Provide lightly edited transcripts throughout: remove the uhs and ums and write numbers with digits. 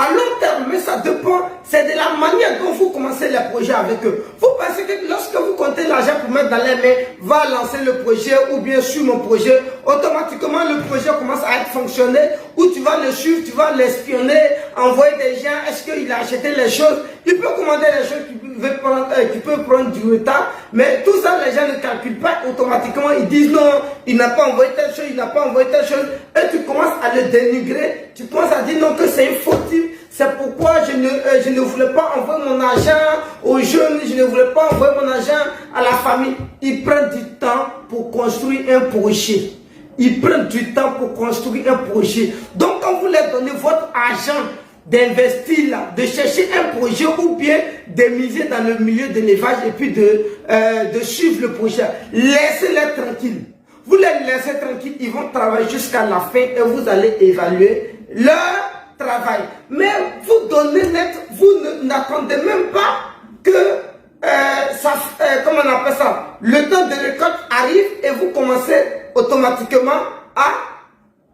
à long terme, mais ça dépend, c'est de la manière dont vous commencez les projets avec eux. Vous pensez que lorsque vous comptez l'argent pour mettre dans les mains, va lancer le projet ou bien suivre mon projet, automatiquement le projet commence à être fonctionné, ou tu vas le suivre, tu vas l'espionner, envoyer des gens, est-ce qu'il a acheté les choses, il peut commander les choses qui peuvent prendre du retard, mais tout ça les gens ne calculent pas automatiquement, ils disent non, il n'a pas envoyé telle chose, il n'a pas envoyé telle chose, et tu commences à le dénigrer, tu commences à dire non que c'est une fautif. C'est pourquoi je ne voulais pas envoyer mon argent aux jeunes, je ne voulais pas envoyer mon argent à la famille. Ils prennent du temps pour construire un projet. Ils prennent du temps pour construire un projet. Donc quand vous leur donnez votre argent d'investir là, de chercher un projet ou bien de miser dans le milieu de l'élevage et puis de suivre le projet, laissez-les tranquilles. Vous les laissez tranquilles, ils vont travailler jusqu'à la fin et vous allez évaluer leur travail. Mais vous donnez net, vous n'attendez même pas que comment on appelle ça, le temps de récolte arrive et vous commencez automatiquement à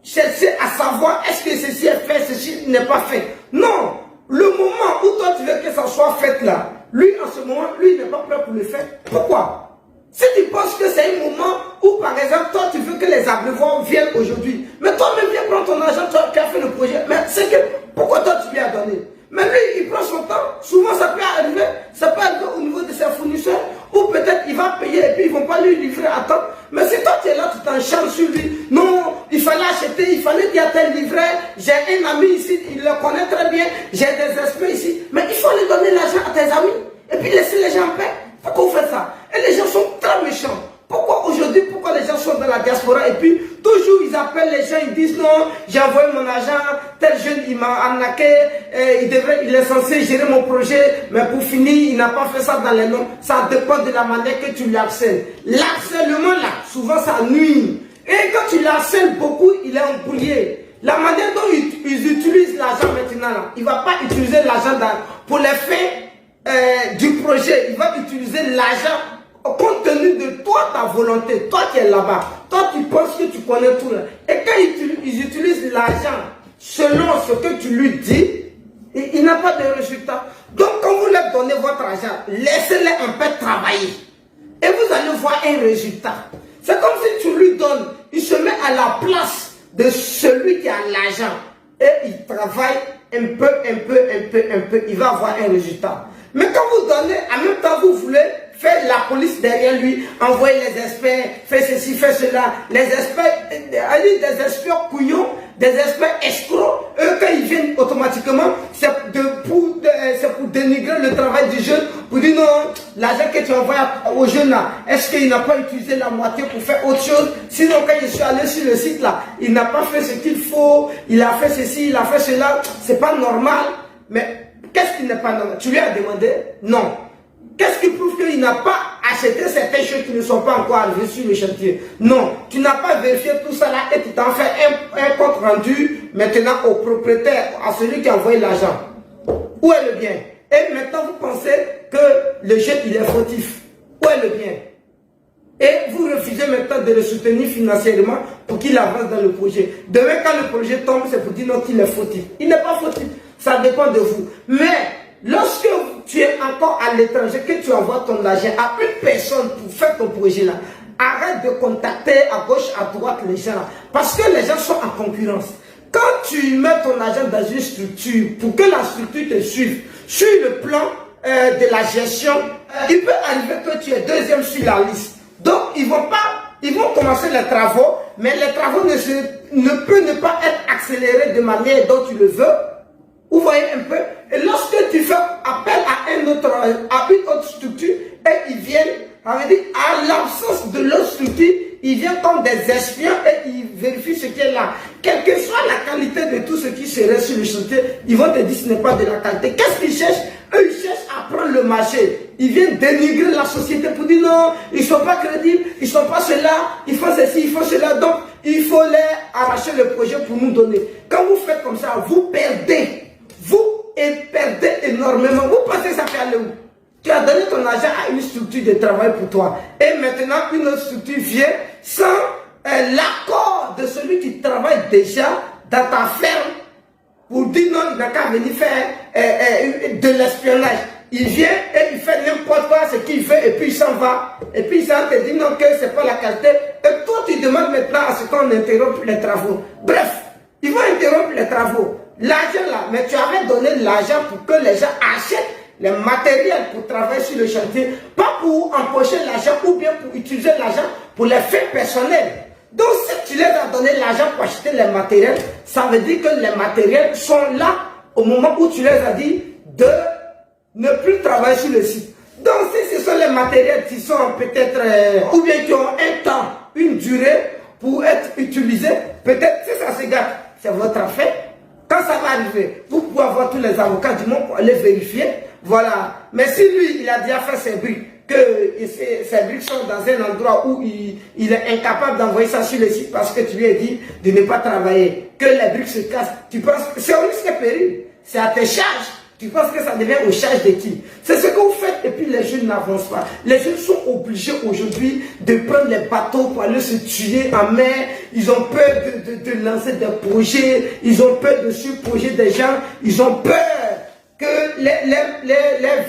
chercher à savoir est-ce que ceci est fait, ceci n'est pas fait. Non, le moment où toi tu veux que ça soit fait là, lui en ce moment, lui il n'est pas prêt pour le faire. Pourquoi? Si tu penses que c'est un moment où, par exemple, toi, tu veux que les abreuvoirs viennent aujourd'hui, mais toi-même, viens prendre ton argent, toi qui as fait le projet, mais c'est que, pourquoi toi, tu lui as donné? Mais lui, il prend son temps, souvent ça peut arriver au niveau de ses fournisseurs, ou peut-être il va payer et puis ils ne vont pas lui livrer à temps. Mais si toi, tu es là, tu t'encharges sur lui, non, il fallait acheter, il fallait qu'il y ait tel livret, j'ai un ami ici, il le connaît très bien, j'ai des experts ici, mais il faut lui donner l'argent à tes amis, et puis laisser les gens en paix. Pourquoi vous faites ça? Et les gens sont très méchants. Pourquoi aujourd'hui, pourquoi les gens sont dans la diaspora et puis toujours ils appellent les gens, ils disent non, j'ai envoyé mon argent, tel jeune il m'a arnaqué, il est censé gérer mon projet, mais pour finir, il n'a pas fait ça dans les noms. Ça dépend de la manière que tu lui harcèles. L'harcèlement là, souvent ça nuit. Et quand tu l'harcèles beaucoup, il est embrouillé. La manière dont ils utilisent l'argent maintenant là, il ne va pas utiliser l'argent pour les fins du projet, il va utiliser l'argent compte tenu de toi, ta volonté, toi qui es là-bas, toi tu penses que tu connais tout là. Et quand ils utilisent l'argent selon ce que tu lui dis, il n'a pas de résultat. Donc quand vous leur donnez votre argent, laissez-les un peu travailler. Et vous allez voir un résultat. C'est comme si tu lui donnes, il se met à la place de celui qui a l'argent. Et il travaille un peu, il va avoir un résultat. Mais quand vous donnez, en même temps vous voulez faire la police derrière lui, envoyer les experts, faire ceci, faire cela. Les experts, des experts couillons, des experts escrocs, eux quand ils viennent automatiquement, c'est pour dénigrer le travail du jeune, pour dire non, l'argent que tu envoies au jeune là, est-ce qu'il n'a pas utilisé la moitié pour faire autre chose? Sinon quand je suis allé sur le site là, il n'a pas fait ce qu'il faut, il a fait ceci, il a fait cela, c'est pas normal. Mais qu'est-ce qui n'est pas normal? Tu lui as demandé? Non. Qu'est-ce qui prouve qu'il n'a pas acheté certaines choses qui ne sont pas encore arrivées sur le chantier? Non, tu n'as pas vérifié tout ça là et tu t'en fais un compte rendu maintenant au propriétaire, à celui qui a envoyé l'argent. Où est le bien? Et maintenant vous pensez que le jeune il est fautif. Où est le bien? Et vous refusez maintenant de le soutenir financièrement pour qu'il avance dans le projet. Demain quand le projet tombe, c'est pour dire non qu'il est fautif. Il n'est pas fautif, ça dépend de vous. Mais lorsque tu es encore à l'étranger, que tu envoies ton argent à une personne pour faire ton projet là, arrête de contacter à gauche, à droite les gens là, parce que les gens sont en concurrence. Quand tu mets ton argent dans une structure, pour que la structure te suive, sur le plan de la gestion, il peut arriver que tu es deuxième sur la liste. Donc ils vont commencer les travaux, mais les travaux ne peuvent pas être accélérés de manière dont tu le veux. Vous voyez un peu? Et lorsque tu fais appel à une autre structure, et ils viennent, ça veut dire, à l'absence de l'autre structure, ils viennent comme des espions et ils vérifient ce qui est là. Quelle que soit la qualité de tout ce qui serait sur le chantier, ils vont te dire que ce n'est pas de la qualité. Qu'est-ce qu'ils cherchent? Eux, ils cherchent à prendre le marché. Ils viennent dénigrer la société pour dire non, ils ne sont pas crédibles, ils ne sont pas cela, ils font ceci, ils font cela. Donc, il faut leur arracher le projet pour nous donner. Quand vous faites comme ça, vous perdez. Vous perdez énormément. Vous pensez que ça fait aller où? Tu as donné ton argent à une structure de travail pour toi. Et maintenant, une autre structure vient sans l'accord de celui qui travaille déjà dans ta ferme pour dire non, il n'a qu'à venir faire de l'espionnage. Il vient et il fait n'importe quoi ce qu'il fait et puis il s'en va. Et puis il s'en te dit non, que ce n'est pas la qualité. Et toi, tu demandes maintenant à ce qu'on interrompe les travaux. Bref, ils vont interrompre les travaux. L'argent là, mais tu avais donné l'argent pour que les gens achètent les matériels pour travailler sur le chantier, pas pour empocher l'argent ou bien pour utiliser l'argent pour les faits personnels. Donc si tu les as donné l'argent pour acheter les matériels, ça veut dire que les matériels sont là au moment où tu les as dit de ne plus travailler sur le site. Donc si ce sont les matériels qui sont peut-être, ou bien qui ont un temps, une durée pour être utilisés, peut-être si ça se gâte, c'est votre affaire. Quand ça va arriver, vous pouvez avoir tous les avocats du monde pour aller vérifier. Voilà. Mais si lui, il a déjà fait ses briques, que ces briques sont dans un endroit où il est incapable d'envoyer ça sur le site parce que tu lui as dit de ne pas travailler, que les briques se cassent, tu penses que c'est au risque et péril, c'est à tes charges. Tu penses que ça devient aux charges de qui? C'est ce que vous faites et puis les jeunes n'avancent pas. Les jeunes sont obligés aujourd'hui de prendre les bateaux pour aller se tuer en mer. Ils ont peur de lancer des projets. Ils ont peur de surprojeter des gens. Ils ont peur que les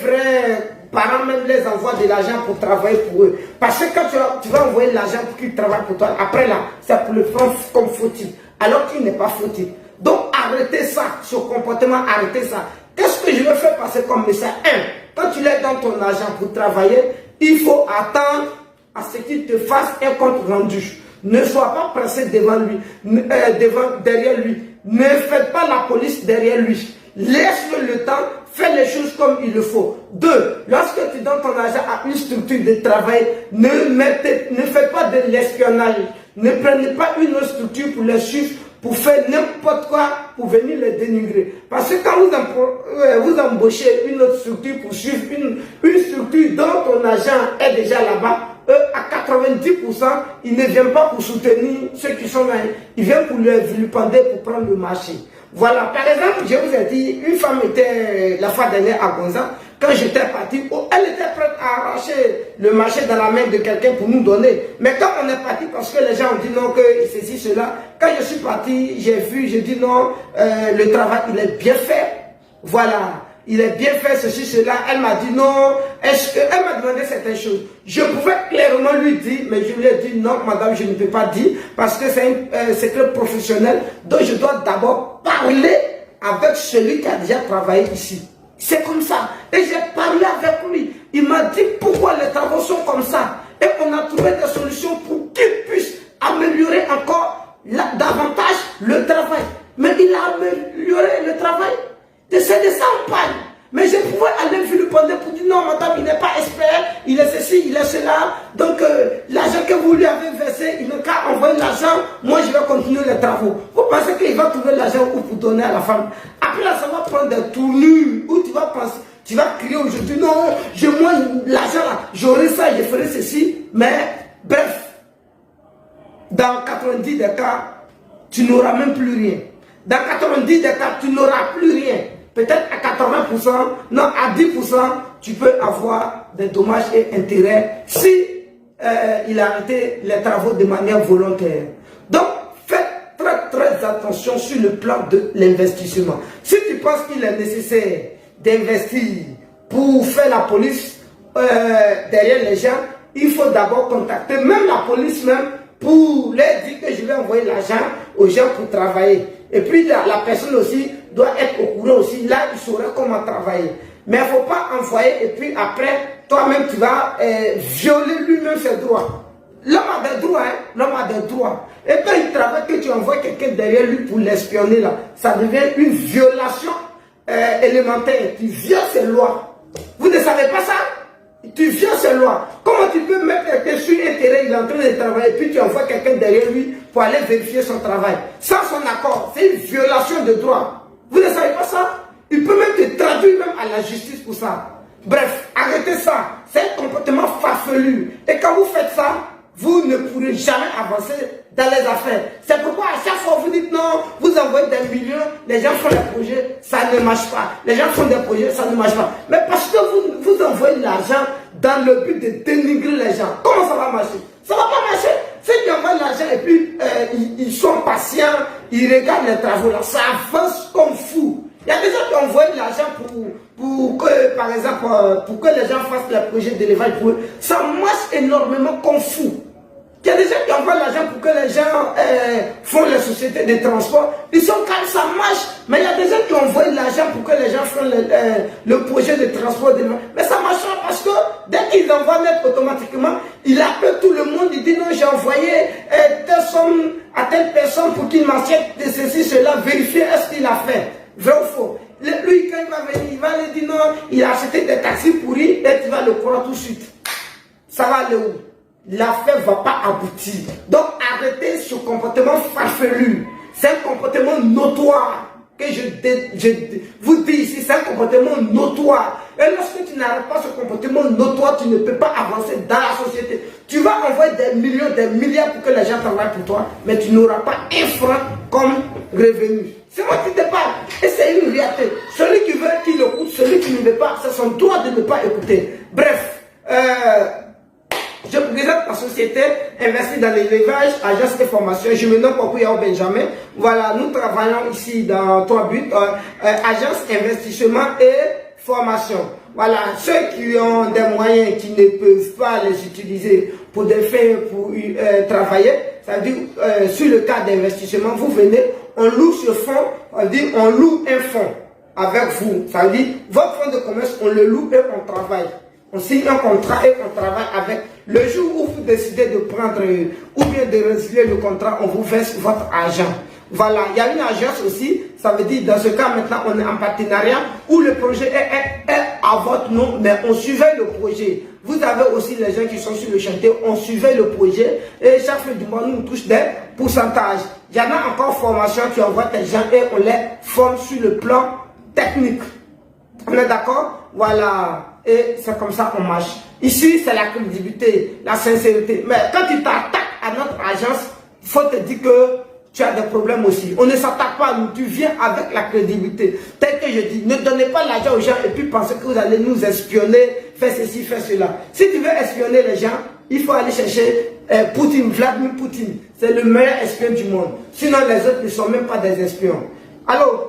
vrais parents même les envoient de l'argent pour travailler pour eux. Parce que quand tu vas envoyer l'argent pour qu'ils travaillent pour toi, après là, c'est pour le prendre comme fautif. Alors qu'il n'est pas fautif. Donc arrêtez ça, ce comportement, arrêtez ça. Qu'est-ce que je veux faire passer comme message? 1. Quand tu laisses dans ton argent pour travailler, il faut attendre à ce qu'il te fasse un compte rendu. Ne sois pas pressé devant lui, derrière lui. Ne faites pas la police derrière lui. Laisse-le le temps, fais les choses comme il le faut. 2. Lorsque tu donnes ton argent à une structure de travail, ne faites pas de l'espionnage. Ne prenez pas une autre structure pour les suivre, pour faire n'importe quoi, pour venir les dénigrer. Parce que quand vous embauchez une autre structure pour suivre une structure dont ton agent est déjà là-bas, à 90%, ils ne viennent pas pour soutenir ceux qui sont là. Ils viennent pour les vilipender, pour prendre le marché. Voilà, par exemple, je vous ai dit, une femme était la fois dernière à Gonza. Quand j'étais parti, elle était prête à arracher le marché dans la main de quelqu'un pour nous donner. Mais quand on est parti, parce que les gens ont dit non, que ceci, cela, quand je suis parti, j'ai vu, j'ai dit non, le travail, il est bien fait. Voilà, il est bien fait, ceci, cela. Elle m'a dit non, elle m'a demandé certaines choses. Je pouvais clairement lui dire, mais je lui ai dit non, madame, je ne peux pas dire, parce que c'est un secret professionnel, donc je dois d'abord parler avec celui qui a déjà travaillé ici. C'est comme ça. Et j'ai parlé avec lui. Il m'a dit pourquoi les travaux sont comme ça. Et on a trouvé des solutions pour qu'il puisse améliorer encore davantage le travail. Mais il a amélioré le travail. Et c'est de ça on parle. Mais je pouvais aller vilipender pour dire non, madame, il n'est pas expert, il est ceci, il est cela. Donc l'argent que vous lui avez versé, il n'a qu'à envoyer l'argent, moi je vais continuer les travaux. Vous pensez qu'il va trouver l'argent pour donner à la femme? Après là, ça va prendre des tournures où tu vas penser, tu vas crier aujourd'hui, non, moi l'argent là, j'aurai ça, je ferai ceci. Mais bref, dans 90 des cas, tu n'auras même plus rien. Dans 90 des cas, tu n'auras plus rien. Peut-être à 80%, non, à 10%, tu peux avoir des dommages et intérêts si il a arrêté les travaux de manière volontaire. Donc, faites très attention sur le plan de l'investissement. Si tu penses qu'il est nécessaire d'investir pour faire la police derrière les gens, il faut d'abord contacter même la police même pour leur dire que je vais envoyer l'argent aux gens pour travailler. Et puis la personne aussi doit être au courant aussi. Là, il saurait comment travailler. Mais il ne faut pas envoyer et puis après, toi-même, tu vas violer lui-même ses droits. L'homme a des droits, hein? L'homme a des droits. Et quand il travaille, que tu envoies quelqu'un derrière lui pour l'espionner, là, ça devient une violation élémentaire. Tu violes ses lois. Vous ne savez pas ça? Tu violes ses lois. Comment tu peux mettre quelqu'un sur un terrain, il est en train de travailler, et puis tu envoies quelqu'un derrière lui pour aller vérifier son travail? Sans son accord, c'est une violation de droit. Vous ne savez pas ça? Il peut même te traduire même à la justice pour ça. Bref, arrêtez ça. C'est un comportement farfelu. Et quand vous faites ça, vous ne pourrez jamais avancer dans les affaires. C'est pourquoi à chaque fois vous dites non, vous envoyez des millions, les gens font des projets, ça ne marche pas. Les gens font des projets, ça ne marche pas. Mais parce que vous envoyez l'argent dans le but de dénigrer les gens. Comment ça va marcher? Ça ne va pas marcher. Ceux qui envoient l'argent et puis ils sont patients, ils regardent les travaux là, ça avance comme fou. Il y a des gens qui envoient de l'argent pour que, par exemple, pour que les gens fassent le projet d'élevage pour eux. Ça marche énormément comme fou. Il y a des gens qui envoient de l'argent pour que les gens font les sociétés de transport. Ils sont calmes, ça marche. Mais il y a des gens qui envoient de l'argent pour que les gens fassent le projet de transport. Mais ça marche pas parce que dès qu'ils envoient net automatiquement, il appelle tout le monde. Il dit non, j'ai envoyé telle somme à telle personne pour qu'il m'achète de ceci, cela. Vérifier est-ce qu'il a fait. Vrai ou faux? Lui, quand il va venir, il va lui dire non, il a acheté des taxis pourris et tu vas le croire tout de suite. Ça va aller où? L'affaire ne va pas aboutir. Donc arrêtez ce comportement farfelu. C'est un comportement notoire que je vous dis ici, c'est un comportement notoire. Et lorsque tu n'arrêtes pas ce comportement notoire, tu ne peux pas avancer dans la société. Tu vas envoyer des millions, des milliards pour que les gens travaillent pour toi, mais tu n'auras pas un franc comme revenu. C'est moi qui te parle. Et c'est une réalité. Celui qui veut qu'il écoute, celui qui ne veut pas, c'est son droit de ne pas écouter. Bref, je présente ma société investie dans l'élevage, agence de formation. Je me nomme Yao Benjamin. Voilà, nous travaillons ici dans 3 buts, agence, investissement et formation. Voilà, ceux qui ont des moyens qui ne peuvent pas les utiliser pour des fins pour travailler, c'est-à-dire sur le cas d'investissement, vous venez, on loue ce fonds, on loue un fonds avec vous. C'est-à-dire, votre fonds de commerce, on le loue et on travaille. On signe un contrat et on travaille avec. Le jour où vous décidez de prendre ou bien de résilier le contrat, on vous verse votre argent. Voilà, il y a une agence aussi, ça veut dire dans ce cas maintenant on est en partenariat où le projet est à votre nom, mais on suivait le projet. Vous avez aussi les gens qui sont sur le chantier, on suivait le projet et chaque fin du mois nous on touche des pourcentages. Il y en a encore formation qui envoient des gens et on les forme sur le plan technique. On est d'accord? Voilà. Et c'est comme ça qu'on marche. Ici, c'est la crédibilité, la sincérité. Mais quand tu t'attaques à notre agence, il faut te dire que tu as des problèmes aussi. On ne s'attaque pas à nous. Tu viens avec la crédibilité. Tel que je dis, ne donnez pas l'argent aux gens et puis pensez que vous allez nous espionner, faire ceci, faire cela. Si tu veux espionner les gens, il faut aller chercher Poutine, Vladimir Poutine. C'est le meilleur espion du monde. Sinon, les autres ne sont même pas des espions. Alors,